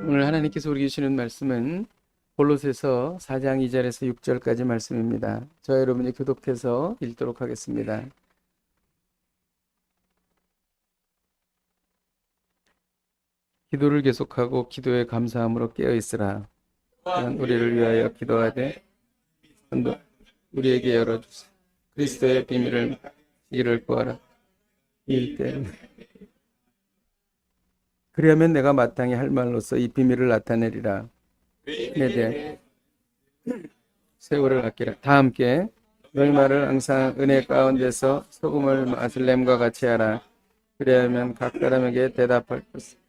오늘 하나님께서 우리에게 주시는 말씀은 골로새서 4장 2절에서 6절까지 말씀입니다. 저 여러분이 교독해서 읽도록 하겠습니다. 기도를 계속하고 기도에 감사함으로 깨어 있으라. 또한 우리를 위하여 기도하되 우리에게 열어주사 그리스도의 비밀을 이를 구하라. 이때 그리하면 내가 마땅히 할 말로서 이 비밀을 나타내리라. 내 대해 세월을 아끼라. 다 함께 너희 말을 항상 은혜 가운데서 소금을 맛을 램과 같이 하라. 그리하면 각 사람에게 대답할 것을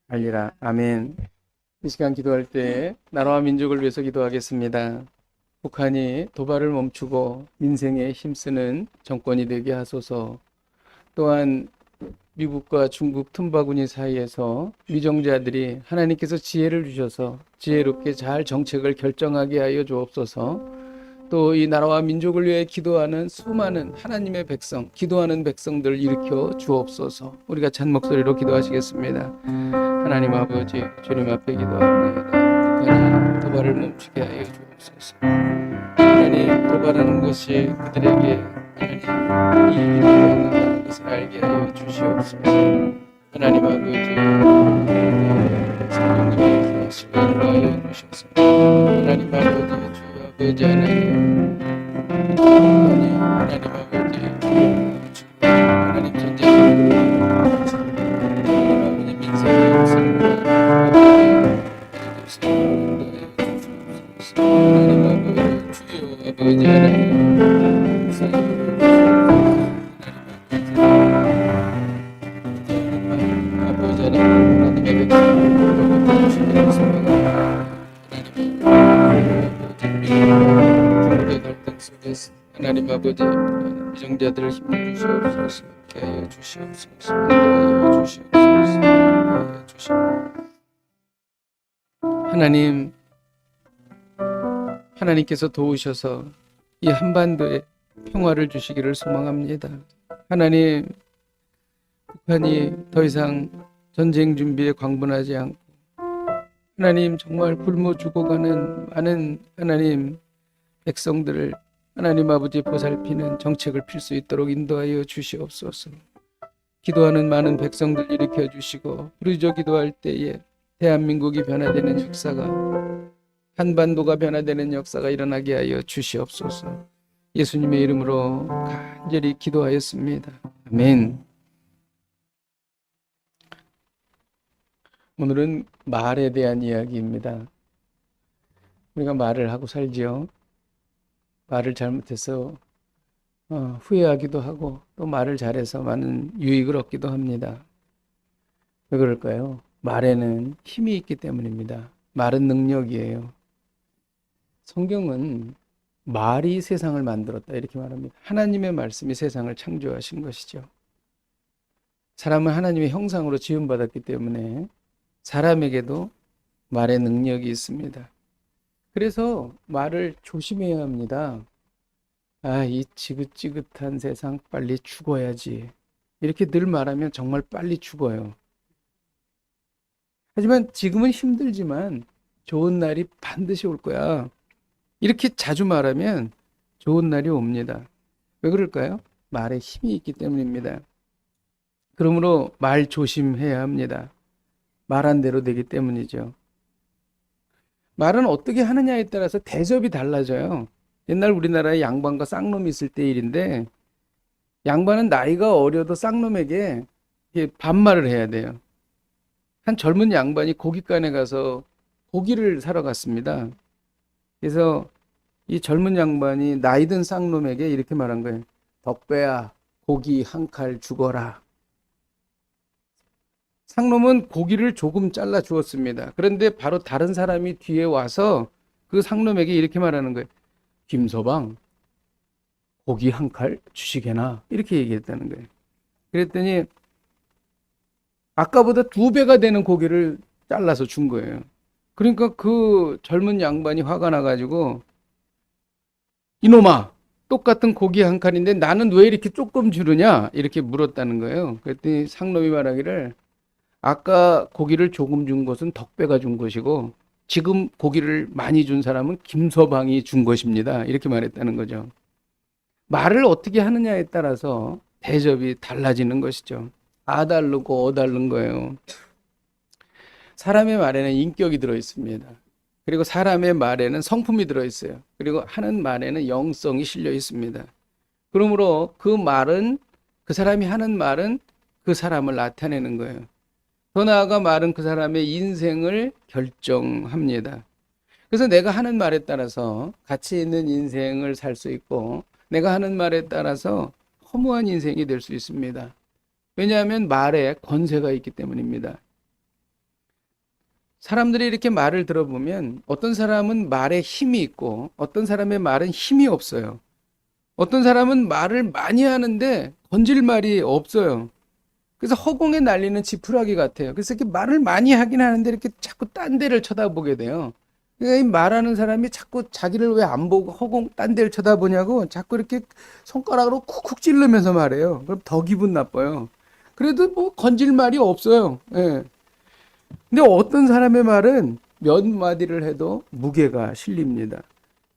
알리라. 아멘. 이 시간 기도할 때 나라와 민족을 위해서 기도하겠습니다. 북한이 도발을 멈추고 민생에 힘쓰는 정권이 되게 하소서. 또한 미국과 중국 틈바구니 사이에서 위정자들이 하나님께서 지혜를 주셔서 지혜롭게 잘 정책을 결정하게 하여 주옵소서. 또 이 나라와 민족을 위해 기도하는 수많은 하나님의 백성, 기도하는 백성들을 일으켜 주옵소서. 우리가 찬 목소리로 기도하시겠습니다. 하나님 아버지, 주님 앞에 기도합니다. 북한이 도발을 멈추게 하여 주옵소서. 하나님, 도발하는 것이 그들에게 하나님 이익이 되는 것을 알게 하여 주시옵소서. 하나님 아버지, 성령님의 시간을 하여 주셔서 하나님 아버지, 주 아버지 하나님, 하나님 아버지, 하나님 전쟁을 하나님 아버지 민생의 역사를 하나님 아버지, 주여 아버지 하나님 하나님 아버지 위정자들을 힘을 주시옵소서. 하여 주시옵소서. 하여 주시옵소서. 하여 주시옵소서. 하나님께서 도우셔서 이 한반도에 평화를 주시기를 소망합니다. 하나님, 북한이 더 이상 전쟁 준비에 광분하지 않고 하나님 정말 굶어 죽어가는 많은 하나님 백성들을 하나님 아버지 보살피는 정책을 필 수 있도록 인도하여 주시옵소서. 기도하는 많은 백성들 일으켜 주시고 부르짖어 기도할 때에 대한민국이 변화되는 역사가, 한반도가 변화되는 역사가 일어나게 하여 주시옵소서. 예수님의 이름으로 간절히 기도하였습니다. 아멘. 오늘은 말에 대한 이야기입니다. 우리가 말을 하고 살지요. 말을 잘못해서 후회하기도 하고 또 말을 잘해서 많은 유익을 얻기도 합니다. 왜 그럴까요? 말에는 힘이 있기 때문입니다. 말은 능력이에요. 성경은 말이 세상을 만들었다 이렇게 말합니다. 하나님의 말씀이 세상을 창조하신 것이죠. 사람은 하나님의 형상으로 지음받았기 때문에 사람에게도 말의 능력이 있습니다. 그래서 말을 조심해야 합니다. 이 지긋지긋한 세상 빨리 죽어야지. 이렇게 늘 말하면 정말 빨리 죽어요. 하지만 지금은 힘들지만 좋은 날이 반드시 올 거야. 이렇게 자주 말하면 좋은 날이 옵니다. 왜 그럴까요? 말에 힘이 있기 때문입니다. 그러므로 말 조심해야 합니다. 말한 대로 되기 때문이죠. 말은 어떻게 하느냐에 따라서 대접이 달라져요. 옛날 우리나라에 양반과 쌍놈이 있을 때 일인데, 양반은 나이가 어려도 쌍놈에게 반말을 해야 돼요. 한 젊은 양반이 고깃간에 가서 고기를 사러 갔습니다. 그래서 이 젊은 양반이 나이 든 쌍놈에게 이렇게 말한 거예요. 덕배야, 고기 한 칼 주거라. 상놈은 고기를 조금 잘라 주었습니다. 그런데 바로 다른 사람이 뒤에 와서 그 상놈에게 이렇게 말하는 거예요. 김서방, 고기 한 칼 주시게나. 이렇게 얘기했다는 거예요. 그랬더니 아까보다 2배가 되는 고기를 잘라서 준 거예요. 그러니까 그 젊은 양반이 화가 나가지고, 이놈아, 똑같은 고기 한 칼인데 나는 왜 이렇게 조금 주느냐? 이렇게 물었다는 거예요. 그랬더니 상놈이 말하기를, 아까 고기를 조금 준 것은 덕배가 준 것이고 지금 고기를 많이 준 사람은 김서방이 준 것입니다. 이렇게 말했다는 거죠. 말을 어떻게 하느냐에 따라서 대접이 달라지는 것이죠. 아 다르고 어 다른 거예요. 사람의 말에는 인격이 들어 있습니다. 그리고 사람의 말에는 성품이 들어 있어요. 그리고 하는 말에는 영성이 실려 있습니다. 그러므로 그 말은 그 사람이 하는 말은 그 사람을 나타내는 거예요. 더 나아가 말은 그 사람의 인생을 결정합니다. 그래서 내가 하는 말에 따라서 가치 있는 인생을 살 수 있고 내가 하는 말에 따라서 허무한 인생이 될 수 있습니다. 왜냐하면 말에 권세가 있기 때문입니다. 사람들이 이렇게 말을 들어보면 어떤 사람은 말에 힘이 있고 어떤 사람의 말은 힘이 없어요. 어떤 사람은 말을 많이 하는데 건질 말이 없어요. 그래서 허공에 날리는 지푸라기 같아요. 그래서 이렇게 말을 많이 하긴 하는데 이렇게 자꾸 딴 데를 쳐다보게 돼요. 그러니까 이 말하는 사람이 자꾸 자기를 왜 안 보고 허공 딴 데를 쳐다보냐고 자꾸 이렇게 손가락으로 쿡쿡 찌르면서 말해요. 그럼 더 기분 나빠요. 그래도 뭐 건질 말이 없어요. 예. 근데 어떤 사람의 말은 몇 마디를 해도 무게가 실립니다.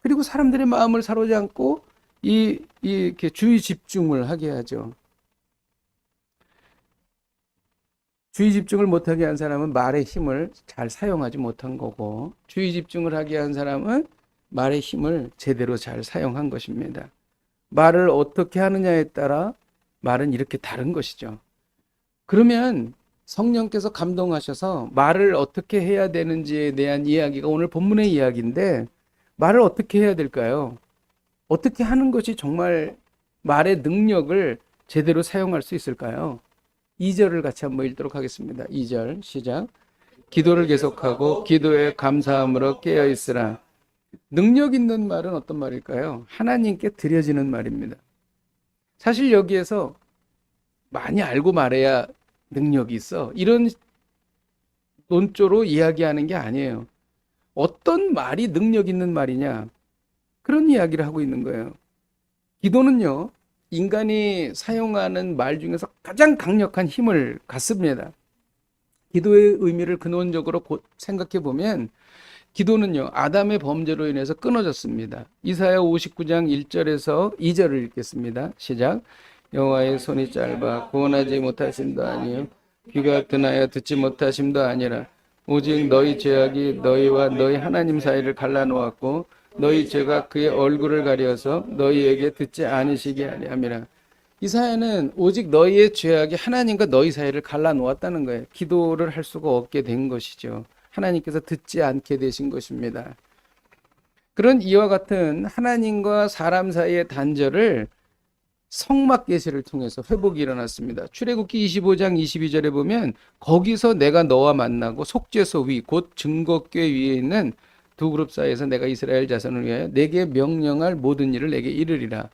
그리고 사람들의 마음을 사로잡고 이렇게 주의 집중을 하게 하죠. 주의 집중을 못하게 한 사람은 말의 힘을 잘 사용하지 못한 거고, 주의 집중을 하게 한 사람은 말의 힘을 제대로 잘 사용한 것입니다. 말을 어떻게 하느냐에 따라 말은 이렇게 다른 것이죠. 그러면 성령께서 감동하셔서 말을 어떻게 해야 되는지에 대한 이야기가 오늘 본문의 이야기인데, 말을 어떻게 해야 될까요? 어떻게 하는 것이 정말 말의 능력을 제대로 사용할 수 있을까요? 2절을 같이 한번 읽도록 하겠습니다. 2절 시작. 기도를 계속하고 기도에 감사함으로 깨어 있으라. 능력 있는 말은 어떤 말일까요? 하나님께 드려지는 말입니다. 사실 여기에서 많이 알고 말해야 능력이 있어. 이런 논조로 이야기하는 게 아니에요. 어떤 말이 능력 있는 말이냐? 그런 이야기를 하고 있는 거예요. 기도는요, 인간이 사용하는 말 중에서 가장 강력한 힘을 갖습니다. 기도의 의미를 근원적으로 생각해 보면 기도는요, 아담의 범죄로 인해서 끊어졌습니다. 이사야 59장 1절에서 2절을 읽겠습니다. 시작. 여호와의 손이 짧아 구원하지 못하심도 아니요 귀가 드나여 듣지 못하심도 아니라 오직 너희 죄악이 너희와 너희 하나님 사이를 갈라놓았고 너희 죄가 그의 얼굴을 가려서 너희에게 듣지 않으시게 하려 함이라. 이사야는 오직 너희의 죄악이 하나님과 너희 사이를 갈라놓았다는 거예요. 기도를 할 수가 없게 된 것이죠. 하나님께서 듣지 않게 되신 것입니다. 그런 이와 같은 하나님과 사람 사이의 단절을 성막 계시를 통해서 회복이 일어났습니다. 출애굽기 25장 22절에 보면 거기서 내가 너와 만나고 속죄소 위 곧 증거궤 위에 있는 두 그룹 사이에서 내가 이스라엘 자손을 위하여 내게 명령할 모든 일을 내게 이르리라.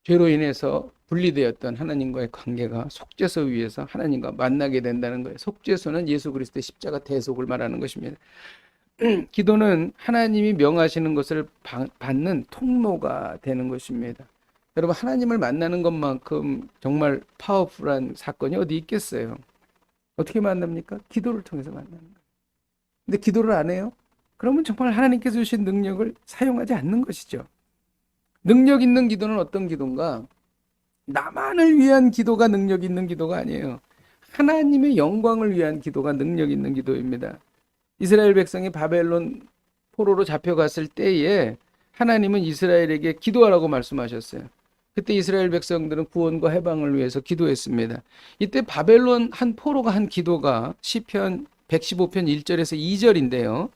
죄로 인해서 분리되었던 하나님과의 관계가 속죄소 위에서 하나님과 만나게 된다는 거예요. 속죄소는 예수 그리스도의 십자가 대속을 말하는 것입니다. 기도는 하나님이 명하시는 것을 받는 통로가 되는 것입니다. 여러분, 하나님을 만나는 것만큼 정말 파워풀한 사건이 어디 있겠어요? 어떻게 만납니까? 기도를 통해서 만나는 거예요. 근데 기도를 안 해요? 그러면 정말 하나님께서 주신 능력을 사용하지 않는 것이죠. 능력 있는 기도는 어떤 기도인가? 나만을 위한 기도가 능력 있는 기도가 아니에요. 하나님의 영광을 위한 기도가 능력 있는 기도입니다. 이스라엘 백성이 바벨론 포로로 잡혀갔을 때에 하나님은 이스라엘에게 기도하라고 말씀하셨어요. 그때 이스라엘 백성들은 구원과 해방을 위해서 기도했습니다. 이때 바벨론 한 포로가 한 기도가 시편 115편 1절에서 2절인데요.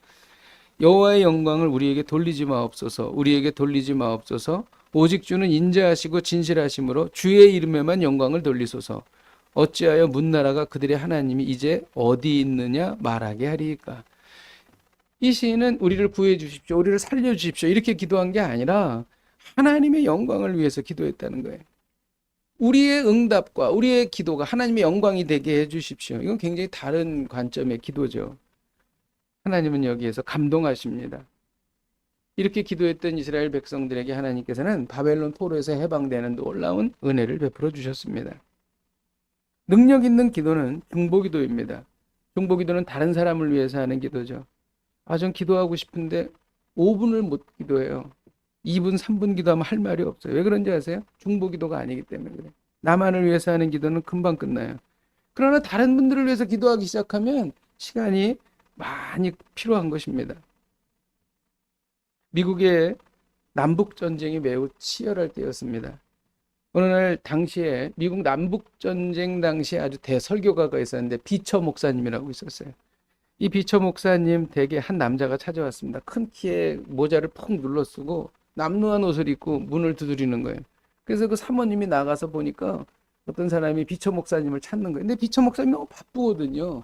여호와의 영광을 우리에게 돌리지 마옵소서. 우리에게 돌리지 마옵소서. 오직 주는 인자하시고 진실하심으로 주의 이름에만 영광을 돌리소서. 어찌하여 문나라가 그들의 하나님이 이제 어디 있느냐 말하게 하리이까. 이 시인은 우리를 구해 주십시오. 우리를 살려 주십시오. 이렇게 기도한 게 아니라 하나님의 영광을 위해서 기도했다는 거예요. 우리의 응답과 우리의 기도가 하나님의 영광이 되게 해 주십시오. 이건 굉장히 다른 관점의 기도죠. 하나님은 여기에서 감동하십니다. 이렇게 기도했던 이스라엘 백성들에게 하나님께서는 바벨론 포로에서 해방되는 놀라운 은혜를 베풀어 주셨습니다. 능력 있는 기도는 중보기도입니다. 중보기도는 다른 사람을 위해서 하는 기도죠. 전 기도하고 싶은데 5분을 못 기도해요. 2분, 3분 기도하면 할 말이 없어요. 왜 그런지 아세요? 중보기도가 아니기 때문에 그래요. 나만을 위해서 하는 기도는 금방 끝나요. 그러나 다른 분들을 위해서 기도하기 시작하면 시간이 많이 필요한 것입니다. 미국의 남북전쟁이 매우 치열할 때였습니다. 어느 날 당시에 미국 남북전쟁 당시에 아주 대설교가가 있었는데 비처 목사님이라고 있었어요. 이 비처 목사님 댁에 한 남자가 찾아왔습니다. 큰 키에 모자를 푹 눌러 쓰고 남루한 옷을 입고 문을 두드리는 거예요. 그래서 그 사모님이 나가서 보니까 어떤 사람이 비처 목사님을 찾는 거예요. 근데 비처 목사님이 너무 바쁘거든요.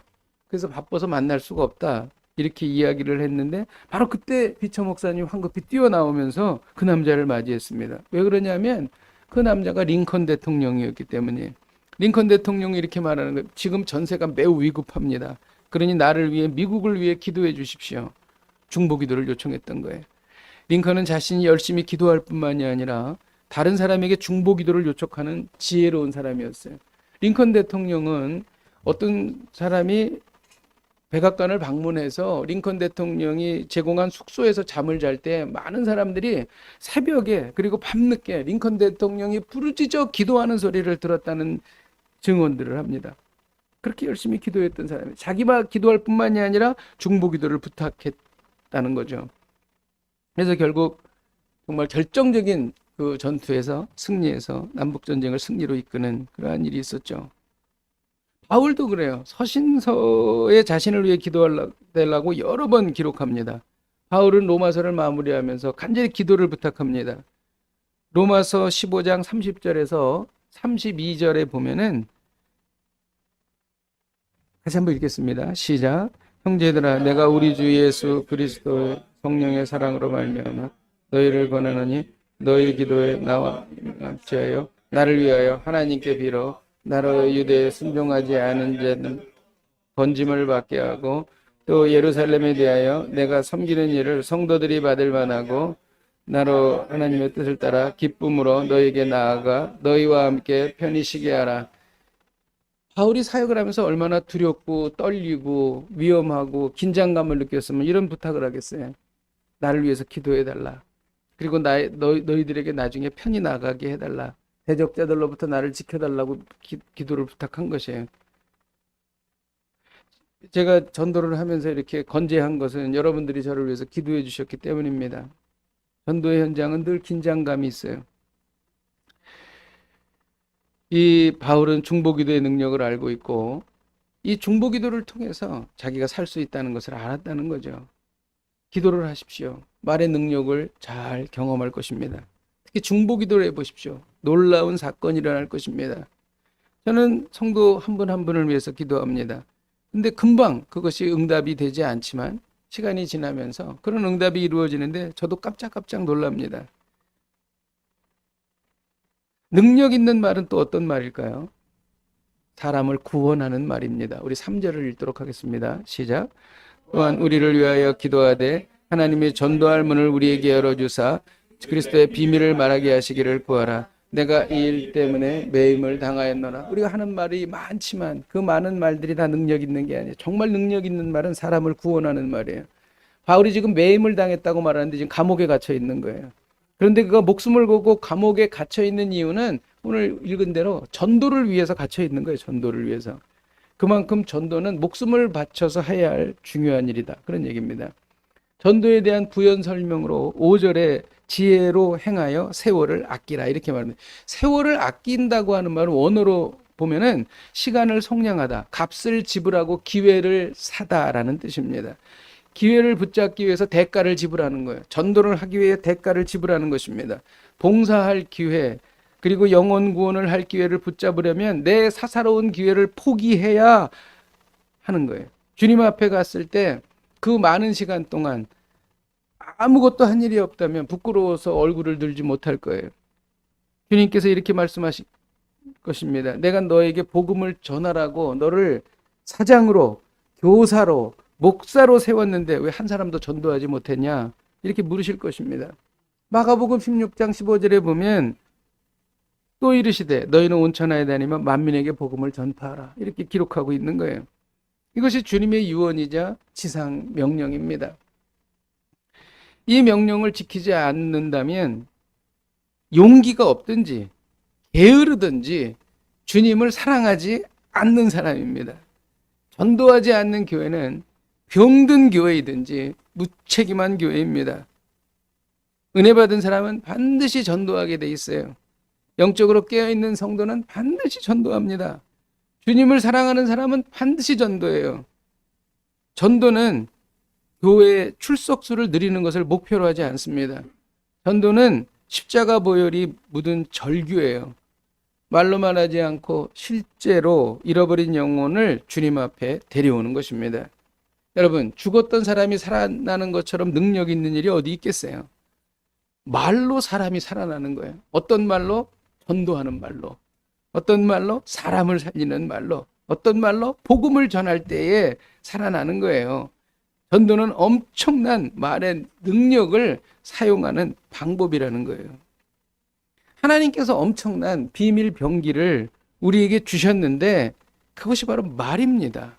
그래서 바빠서 만날 수가 없다. 이렇게 이야기를 했는데 바로 그때 비처 목사님 황급히 뛰어나오면서 그 남자를 맞이했습니다. 왜 그러냐면 그 남자가 링컨 대통령이었기 때문에 링컨 대통령이 이렇게 말하는 거예요. 지금 전세가 매우 위급합니다. 그러니 나를 위해 미국을 위해 기도해 주십시오. 중보기도를 요청했던 거예요. 링컨은 자신이 열심히 기도할 뿐만이 아니라 다른 사람에게 중보기도를 요청하는 지혜로운 사람이었어요. 링컨 대통령은 어떤 사람이 백악관을 방문해서 링컨 대통령이 제공한 숙소에서 잠을 잘 때 많은 사람들이 새벽에 그리고 밤늦게 링컨 대통령이 부르짖어 기도하는 소리를 들었다는 증언들을 합니다. 그렇게 열심히 기도했던 사람이 자기만 기도할 뿐만이 아니라 중보기도를 부탁했다는 거죠. 그래서 결국 정말 결정적인 그 전투에서 승리해서 남북전쟁을 승리로 이끄는 그러한 일이 있었죠. 바울도 그래요. 서신서에 자신을 위해 기도하려고 여러 번 기록합니다. 바울은 로마서를 마무리하면서 간절히 기도를 부탁합니다. 로마서 15장 30절에서 32절에 보면은 다시 한번 읽겠습니다. 시작. 형제들아, 내가 우리 주 예수 그리스도의 성령의 사랑으로 말미암아 너희를 권하노니 너희 기도에 나와 합치하여 나를 위하여 하나님께 빌어 나로 유대에 순종하지 않은 자는 번짐을 받게 하고 또 예루살렘에 대하여 내가 섬기는 일을 성도들이 받을 만하고 나로 하나님의 뜻을 따라 기쁨으로 너희에게 나아가 너희와 함께 편히 쉬게 하라. 바울이 사역을 하면서 얼마나 두렵고 떨리고 위험하고 긴장감을 느꼈으면 이런 부탁을 하겠어요. 나를 위해서 기도해달라. 그리고 너희들에게 나중에 편히 나가게 해달라. 대적자들로부터 나를 지켜달라고 기도를 부탁한 것이에요. 제가 전도를 하면서 이렇게 건재한 것은 여러분들이 저를 위해서 기도해 주셨기 때문입니다. 전도의 현장은 늘 긴장감이 있어요. 이 바울은 중보기도의 능력을 알고 있고 이 중보기도를 통해서 자기가 살 수 있다는 것을 알았다는 거죠. 기도를 하십시오. 말의 능력을 잘 경험할 것입니다. 특히 중보기도를 해보십시오. 놀라운 사건이 일어날 것입니다. 저는 성도 한 분 한 분을 위해서 기도합니다. 근데 금방 그것이 응답이 되지 않지만 시간이 지나면서 그런 응답이 이루어지는데 저도 깜짝깜짝 놀랍니다. 능력 있는 말은 또 어떤 말일까요? 사람을 구원하는 말입니다. 우리 3절을 읽도록 하겠습니다. 시작. 또한 우리를 위하여 기도하되 하나님이 전도할 문을 우리에게 열어주사 그리스도의 비밀을 말하게 하시기를 구하라. 내가 이 일 때문에 매임을 당하였노라. 우리가 하는 말이 많지만 그 많은 말들이 다 능력 있는 게 아니에요. 정말 능력 있는 말은 사람을 구원하는 말이에요. 바울이 지금 매임을 당했다고 말하는데 지금 감옥에 갇혀 있는 거예요. 그런데 그가 목숨을 걸고 감옥에 갇혀 있는 이유는 오늘 읽은 대로 전도를 위해서 갇혀 있는 거예요. 전도를 위해서. 그만큼 전도는 목숨을 바쳐서 해야 할 중요한 일이다. 그런 얘기입니다. 전도에 대한 부연 설명으로 5절에 지혜로 행하여 세월을 아끼라 이렇게 말합니다. 세월을 아낀다고 하는 말은 원어로 보면은 시간을 속량하다, 값을 지불하고 기회를 사다라는 뜻입니다. 기회를 붙잡기 위해서 대가를 지불하는 거예요. 전도를 하기 위해 대가를 지불하는 것입니다. 봉사할 기회, 그리고 영혼 구원을 할 기회를 붙잡으려면 내 사사로운 기회를 포기해야 하는 거예요. 주님 앞에 갔을 때 그 많은 시간 동안 아무것도 한 일이 없다면 부끄러워서 얼굴을 들지 못할 거예요. 주님께서 이렇게 말씀하실 것입니다. 내가 너에게 복음을 전하라고 너를 사장으로, 교사로, 목사로 세웠는데 왜 한 사람도 전도하지 못했냐? 이렇게 물으실 것입니다. 마가복음 16장 15절에 보면 또 이르시되 너희는 온천하에 다니며 만민에게 복음을 전파하라. 이렇게 기록하고 있는 거예요. 이것이 주님의 유언이자 지상 명령입니다. 이 명령을 지키지 않는다면 용기가 없든지 게으르든지 주님을 사랑하지 않는 사람입니다. 전도하지 않는 교회는 병든 교회이든지 무책임한 교회입니다. 은혜 받은 사람은 반드시 전도하게 돼 있어요. 영적으로 깨어있는 성도는 반드시 전도합니다. 주님을 사랑하는 사람은 반드시 전도해요. 전도는 교회의 출석수를 늘리는 것을 목표로 하지 않습니다. 전도는 십자가 보혈이 묻은 절규예요. 말로만 하지 않고 실제로 잃어버린 영혼을 주님 앞에 데려오는 것입니다. 여러분, 죽었던 사람이 살아나는 것처럼 능력 있는 일이 어디 있겠어요? 말로 사람이 살아나는 거예요. 어떤 말로? 전도하는 말로. 어떤 말로? 사람을 살리는 말로. 어떤 말로? 복음을 전할 때에 살아나는 거예요. 전도는 엄청난 말의 능력을 사용하는 방법이라는 거예요. 하나님께서 엄청난 비밀 병기를 우리에게 주셨는데 그것이 바로 말입니다.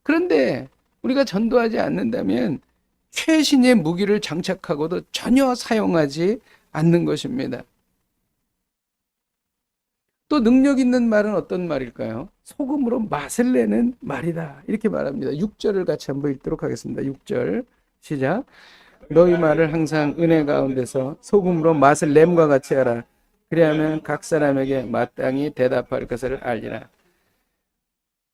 그런데 우리가 전도하지 않는다면 최신의 무기를 장착하고도 전혀 사용하지 않는 것입니다. 또 능력 있는 말은 어떤 말일까요? 소금으로 맛을 내는 말이다. 이렇게 말합니다. 6절을 같이 한번 읽도록 하겠습니다. 6절 시작. 너희 말을 항상 은혜 가운데서 소금으로 맛을 냄과 같이 하라. 그리하면 각 사람에게 마땅히 대답할 것을 알리라.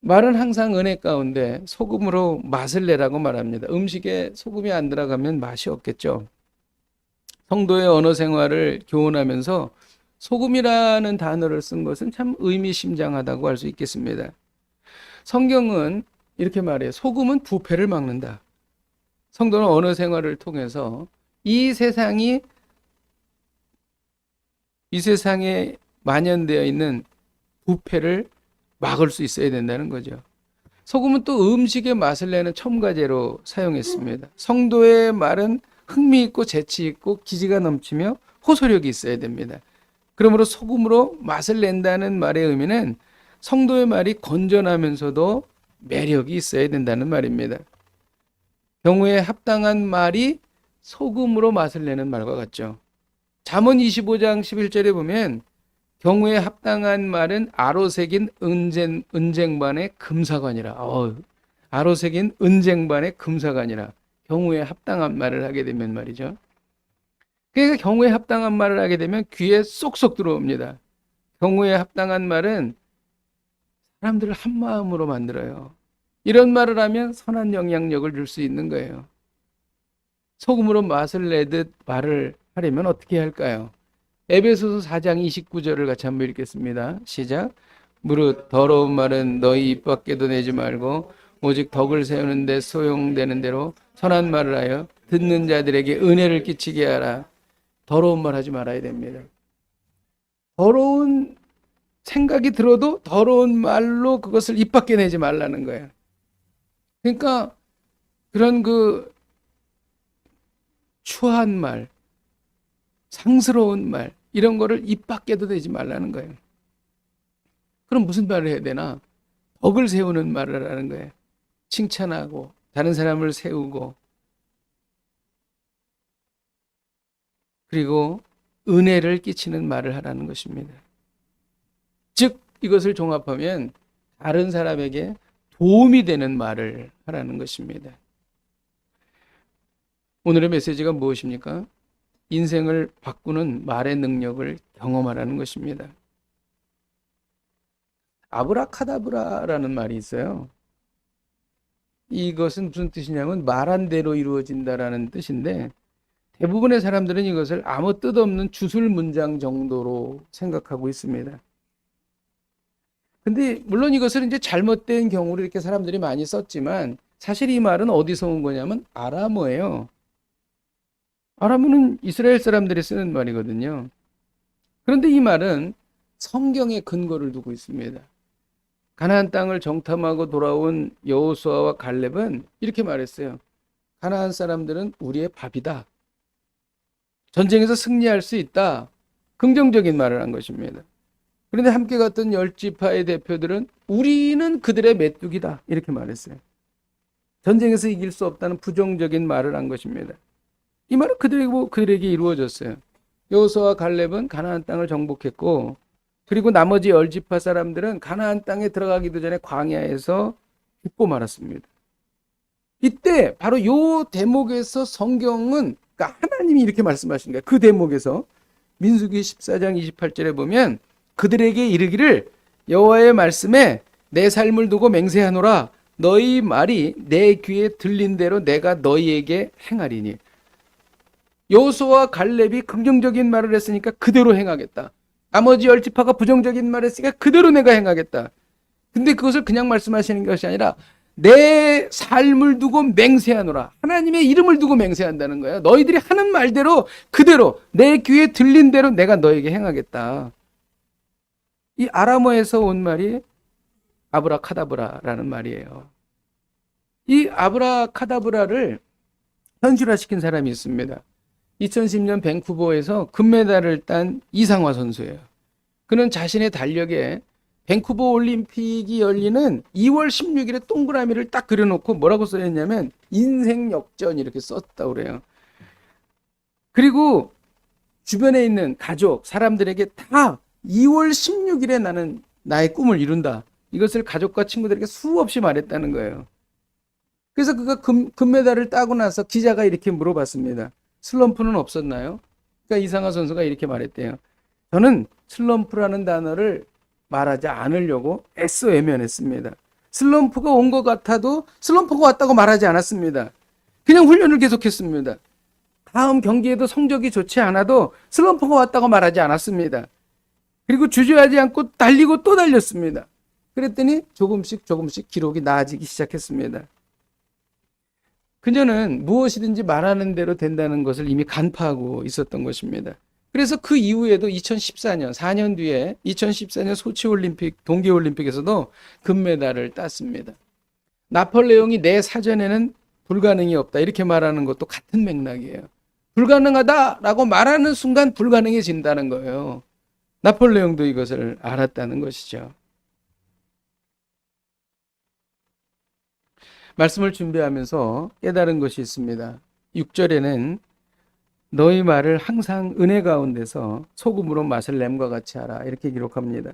말은 항상 은혜 가운데 소금으로 맛을 내라고 말합니다. 음식에 소금이 안 들어가면 맛이 없겠죠. 성도의 언어 생활을 교훈하면서 소금이라는 단어를 쓴 것은 참 의미심장하다고 할 수 있겠습니다. 성경은 이렇게 말해요. 소금은 부패를 막는다. 성도는 언어 생활을 통해서 이 세상에 만연되어 있는 부패를 막을 수 있어야 된다는 거죠. 소금은 또 음식의 맛을 내는 첨가제로 사용했습니다. 성도의 말은 흥미있고 재치있고 기지가 넘치며 호소력이 있어야 됩니다. 그러므로 소금으로 맛을 낸다는 말의 의미는 성도의 말이 건전하면서도 매력이 있어야 된다는 말입니다. 경우에 합당한 말이 소금으로 맛을 내는 말과 같죠. 잠언 25장 11절에 보면 경우에 합당한 말은 아로새긴 은쟁반의 금사관이라. 아로새긴 은쟁반의 금사관이라. 경우에 합당한 말을 하게 되면 말이죠. 그러니까 경우에 합당한 말을 하게 되면 귀에 쏙쏙 들어옵니다. 경우에 합당한 말은 사람들을 한 마음으로 만들어요. 이런 말을 하면 선한 영향력을 줄 수 있는 거예요. 소금으로 맛을 내듯 말을 하려면 어떻게 할까요? 에베소서 4장 29절을 같이 한번 읽겠습니다. 시작. 무릇 더러운 말은 너희 입 밖에도 내지 말고 오직 덕을 세우는 데 소용되는 대로 선한 말을 하여 듣는 자들에게 은혜를 끼치게 하라. 더러운 말 하지 말아야 됩니다. 더러운 생각이 들어도 더러운 말로 그것을 입 밖에 내지 말라는 거예요. 그러니까 그런 추한 말, 상스러운 말 이런 거를 입 밖에도 내지 말라는 거예요. 그럼 무슨 말을 해야 되나? 덕을 세우는 말을 하는 거예요. 칭찬하고 다른 사람을 세우고 그리고 은혜를 끼치는 말을 하라는 것입니다. 즉 이것을 종합하면 다른 사람에게 도움이 되는 말을 하라는 것입니다. 오늘의 메시지가 무엇입니까? 인생을 바꾸는 말의 능력을 경험하라는 것입니다. 아브라카다브라라는 말이 있어요. 이것은 무슨 뜻이냐면 말한 대로 이루어진다라는 뜻인데 대부분의 사람들은 이것을 아무 뜻 없는 주술 문장 정도로 생각하고 있습니다. 근데 물론 이것을 이제 잘못된 경우로 이렇게 사람들이 많이 썼지만 사실 이 말은 어디서 온 거냐면 아람어예요. 아람어는 이스라엘 사람들이 쓰는 말이거든요. 그런데 이 말은 성경에 근거를 두고 있습니다. 가나안 땅을 정탐하고 돌아온 여호수아와 갈렙은 이렇게 말했어요. 가나안 사람들은 우리의 밥이다. 전쟁에서 승리할 수 있다. 긍정적인 말을 한 것입니다. 그런데 함께 갔던 10지파의 대표들은 우리는 그들의 메뚜기다 이렇게 말했어요. 전쟁에서 이길 수 없다는 부정적인 말을 한 것입니다. 이 말은 그들에게 이루어졌어요. 여호수아와 갈렙은 가나안 땅을 정복했고, 그리고 나머지 10지파 사람들은 가나안 땅에 들어가기도 전에 광야에서 죽고 말았습니다. 이때 바로 요 대목에서 성경은, 그러니까 하나님이 이렇게 말씀하신 거예요. 그 대목에서 민수기 14장 28절에 보면 그들에게 이르기를 여호와의 말씀에 내 삶을 두고 맹세하노라. 너희 말이 내 귀에 들린 대로 내가 너희에게 행하리니. 여호수아와 갈렙이 긍정적인 말을 했으니까 그대로 행하겠다. 나머지 10지파가 부정적인 말을 했으니까 그대로 내가 행하겠다. 근데 그것을 그냥 말씀하시는 것이 아니라 내 삶을 두고 맹세하노라. 하나님의 이름을 두고 맹세한다는 거예요. 너희들이 하는 말대로 그대로 내 귀에 들린 대로 내가 너에게 행하겠다. 이 아람어에서 온 말이 아브라카다브라라는 말이에요. 이 아브라카다브라를 현실화시킨 사람이 있습니다. 2010년 밴쿠버에서 금메달을 딴 이상화 선수예요. 그는 자신의 달력에 밴쿠버 올림픽이 열리는 2월 16일에 동그라미를 딱 그려놓고 뭐라고 써있냐면 인생 역전 이렇게 썼다고 그래요. 그리고 주변에 있는 가족, 사람들에게 다 2월 16일에 나는 나의 꿈을 이룬다. 이것을 가족과 친구들에게 수없이 말했다는 거예요. 그래서 그가 금메달을 따고 나서 기자가 이렇게 물어봤습니다. 슬럼프는 없었나요? 그러니까 이상화 선수가 이렇게 말했대요. 저는 슬럼프라는 단어를 말하지 않으려고 애써 외면했습니다. 슬럼프가 온 것 같아도 슬럼프가 왔다고 말하지 않았습니다. 그냥 훈련을 계속했습니다. 다음 경기에도 성적이 좋지 않아도 슬럼프가 왔다고 말하지 않았습니다. 그리고 주저하지 않고 달리고 또 달렸습니다. 그랬더니 조금씩 기록이 나아지기 시작했습니다. 그녀는 무엇이든지 말하는 대로 된다는 것을 이미 간파하고 있었던 것입니다. 그래서 그 이후에도 2014년, 4년 뒤에 2014년 소치올림픽, 동계올림픽에서도 금메달을 땄습니다. 나폴레옹이 내 사전에는 불가능이 없다 이렇게 말하는 것도 같은 맥락이에요. 불가능하다라고 말하는 순간 불가능해진다는 거예요. 나폴레옹도 이것을 알았다는 것이죠. 말씀을 준비하면서 깨달은 것이 있습니다. 6절에는 너희 말을 항상 은혜 가운데서 소금으로 맛을 냄과 같이 하라 이렇게 기록합니다.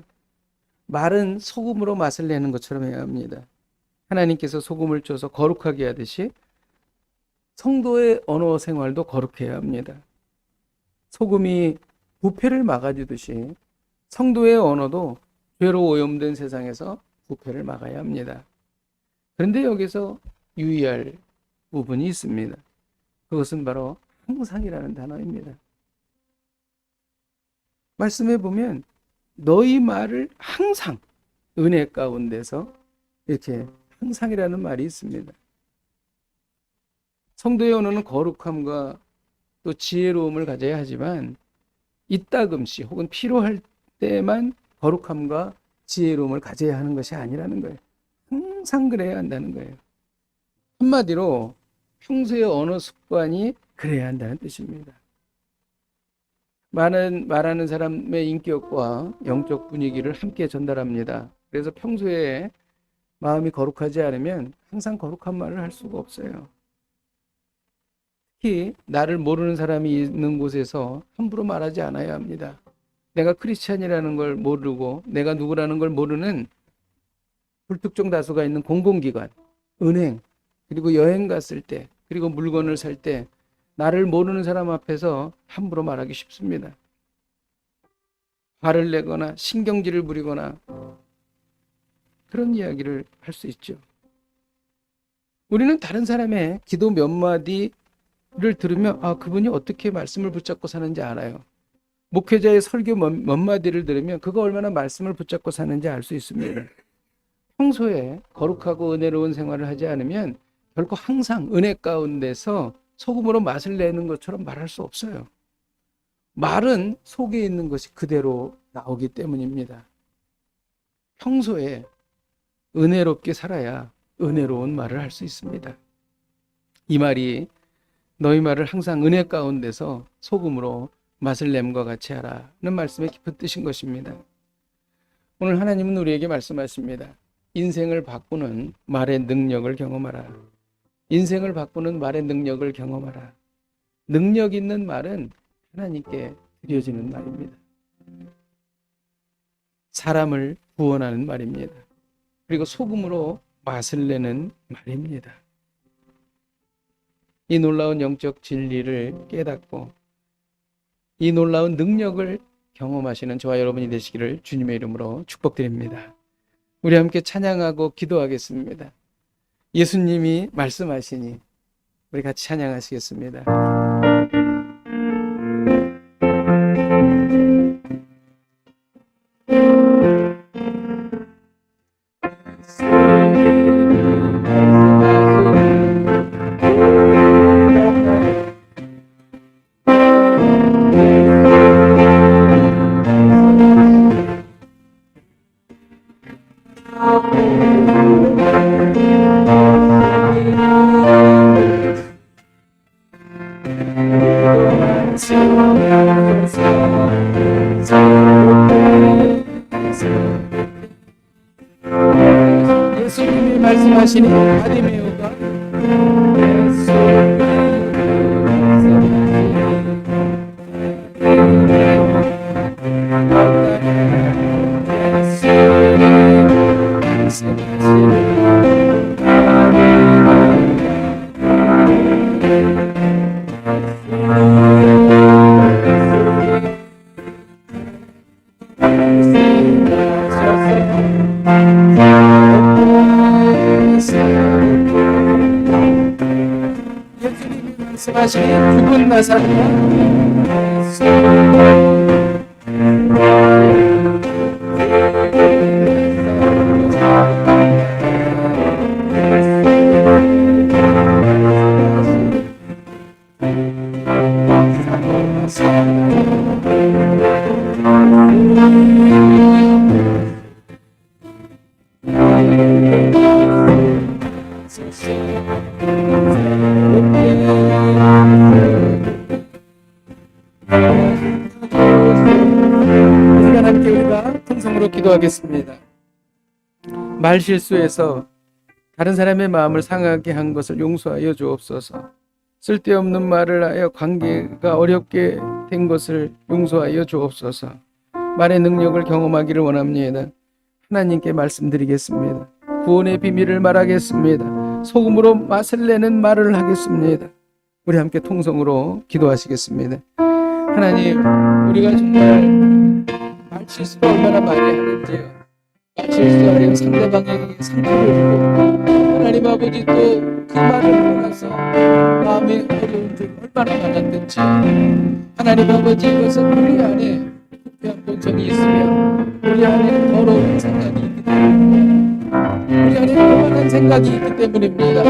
말은 소금으로 맛을 내는 것처럼 해야 합니다. 하나님께서 소금을 줘서 거룩하게 하듯이 성도의 언어 생활도 거룩해야 합니다. 소금이 부패를 막아주듯이 성도의 언어도 죄로 오염된 세상에서 부패를 막아야 합니다. 그런데 여기서 유의할 부분이 있습니다. 그것은 바로 항상이라는 단어입니다. 말씀해 보면 너희 말을 항상 은혜 가운데서 이렇게 항상이라는 말이 있습니다. 성도의 언어는 거룩함과 또 지혜로움을 가져야 하지만 이따금씩 혹은 필요할 때만 거룩함과 지혜로움을 가져야 하는 것이 아니라는 거예요. 항상 그래야 한다는 거예요. 한마디로 평소의 언어 습관이 그래야 한다는 뜻입니다. 말하는 사람의 인격과 영적 분위기를 함께 전달합니다. 그래서 평소에 마음이 거룩하지 않으면 항상 거룩한 말을 할 수가 없어요. 특히 나를 모르는 사람이 있는 곳에서 함부로 말하지 않아야 합니다. 내가 크리스찬이라는 걸 모르고 내가 누구라는 걸 모르는 불특정 다수가 있는 공공기관, 은행, 그리고 여행 갔을 때, 그리고 물건을 살 때 나를 모르는 사람 앞에서 함부로 말하기 쉽습니다. 화를 내거나 신경질을 부리거나 그런 이야기를 할 수 있죠. 우리는 다른 사람의 기도 몇 마디를 들으면 그분이 어떻게 말씀을 붙잡고 사는지 알아요. 목회자의 설교 몇 마디를 들으면 그가 얼마나 말씀을 붙잡고 사는지 알 수 있습니다. 평소에 거룩하고 은혜로운 생활을 하지 않으면 결코 항상 은혜 가운데서 소금으로 맛을 내는 것처럼 말할 수 없어요. 말은 속에 있는 것이 그대로 나오기 때문입니다. 평소에 은혜롭게 살아야 은혜로운 말을 할 수 있습니다. 이 말이 너희 말을 항상 은혜 가운데서 소금으로 맛을 냄과 같이 하라는 말씀의 깊은 뜻인 것입니다. 오늘 하나님은 우리에게 말씀하십니다. 인생을 바꾸는 말의 능력을 경험하라. 인생을 바꾸는 말의 능력을 경험하라. 능력 있는 말은 하나님께 드려지는 말입니다. 사람을 구원하는 말입니다. 그리고 소금으로 맛을 내는 말입니다. 이 놀라운 영적 진리를 깨닫고 이 놀라운 능력을 경험하시는 저와 여러분이 되시기를 주님의 이름으로 축복드립니다. 우리 함께 찬양하고 기도하겠습니다. 예수님이 말씀하시니 우리 같이 찬양하시겠습니다. 예수님이 말씀하시니 바디메오가 말씀하시니 죽은 나사로가 통성으로 기도하겠습니다. 말 실수해서 다른 사람의 마음을 상하게 한 것을 용서하여 주옵소서. 쓸데없는 말을 하여 관계가 어렵게 된 것을 용서하여 주옵소서. 말의 능력을 경험하기를 원합니다. 하나님께 말씀드리겠습니다. 구원의 비밀을 말하겠습니다. 소금으로 맛을 내는 말을 하겠습니다. 우리 함께 통성으로 기도하시겠습니다. 하나님, 우리가 정말 말실수를 얼마나 많이 하는지요. 말실수하여 상대방에게 상처를 주고 하나님 아버지 또 그 말을 떠나서 마음의 어려움들이 얼마나 많았는지 하나님 아버지 이것은 우리 안에 부패한 본성이 있으며 우리 안에 더러운 생각이 있기 때문에 우리 안에 거만한 생각이 있기 때문입니다.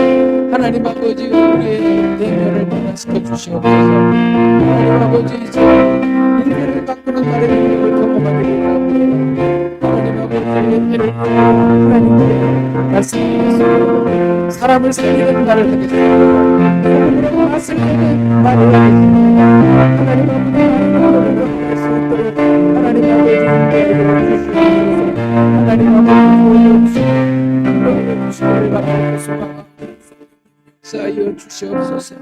하나님 아버지 우리의 대면을 변화시켜 주시옵소서. 하나님 아버지 저 인생을 바꾸는 말의 능력을 경험하기를 원합니다. 하나님 아버지의 배를 하나님께 말씀드리겠습니다. 사람을 살리는 말을 하겠습니다. 사람으로 맛을 내는 말을 하겠습니다. 하나님 아버지 하나님을 할 수 있도록 하나님 아버지 인도해 주시옵소서. 하나님 아버지 도와주시고 주시기를 바라겠습니다. 쌓여 주시옵소서.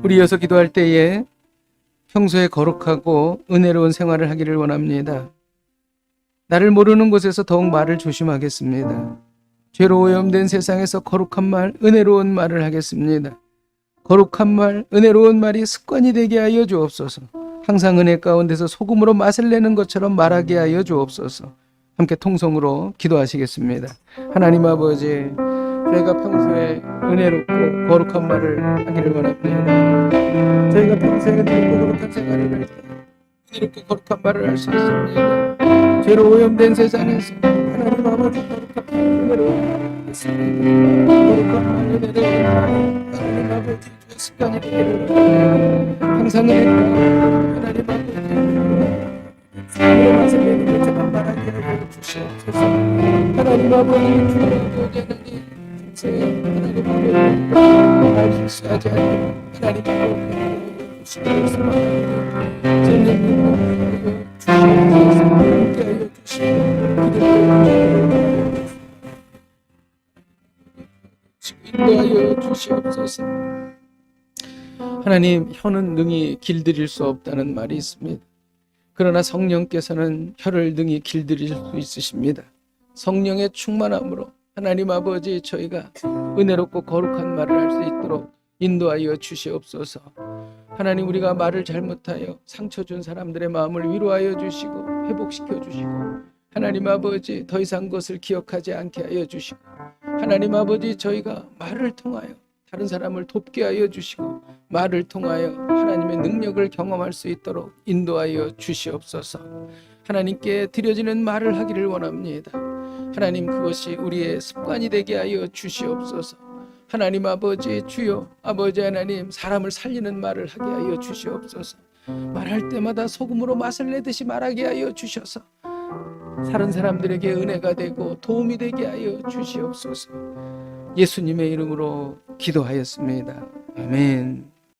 우리 이어서 기도할 때에 평소에 거룩하고 은혜로운 생활을 하기를 원합니다. 나를 모르는 곳에서 더욱 말을 조심하겠습니다. 죄로 오염된 세상에서 거룩한 말, 은혜로운 말을 하겠습니다. 거룩한 말, 은혜로운 말이 습관이 되게 하여 주옵소서. 항상 은혜 가운데서 소금으로 맛을 내는 것처럼 말하게 하여 주옵소서. 함께 통성으로 기도하시겠습니다. 하나님 아버지, 저희가 평소에 은혜롭고 거룩한 말을 하기를 원합니다. 저희가 평소에 은혜롭고 거룩한 생활을 할 때 은혜롭고 거룩한 말을 할 수 있습니다. 죄로 오염된 세상에서 하나님 아버지 거룩한 은혜로운 말을 하겠습니다. 거룩한 말, 은혜로운 말, 하나님 아버지 주의 습관이 되기를 원합니다. 항상 은혜가 하나님 아버지 주의 맛을 내는 것처럼 말하게 하여 주시옵소서. 하나님 아버지 주의 교제는 하나님 아버지 말 실수하지 않고 하나님 아버지 주시옵소서. 주시옵소서. 주시옵소서. 하나님, 혀는 능히 길들일 수 없다는 말이 있습니다. 그러나 성령께서는 혀를 능히 길들일 수 있으십니다. 성령의 충만함으로 하나님 아버지, 저희가 은혜롭고 거룩한 말을 할 수 있도록 인도하여 주시옵소서. 하나님, 우리가 말을 잘못하여 상처 준 사람들의 마음을 위로하여 주시고 회복시켜 주시고, 하나님 아버지, 더 이상 그것을 기억하지 않게 하여 주시고, 하나님 아버지, 저희가 말을 통하여 다른 사람을 돕게 하여 주시고, 말을 통하여 하나님의 능력을 경험할 수 있도록 인도하여 주시옵소서. 하나님께 드려지는 말을 하기를 원합니다. 하나님, 그것이 우리의 습관이 되게 하여 주시옵소서. 하나님 아버지, 주여 아버지 하나님, 사람을 살리는 말을 하게 하여 주시옵소서. 말할 때마다 소금으로 맛을 내듯이 말하게 하여 주셔서 다른 사람들에게 은혜가 되고 도움이 되게 하여 주시옵소서. 예수님의 이름으로 기도하였습니다. 아멘.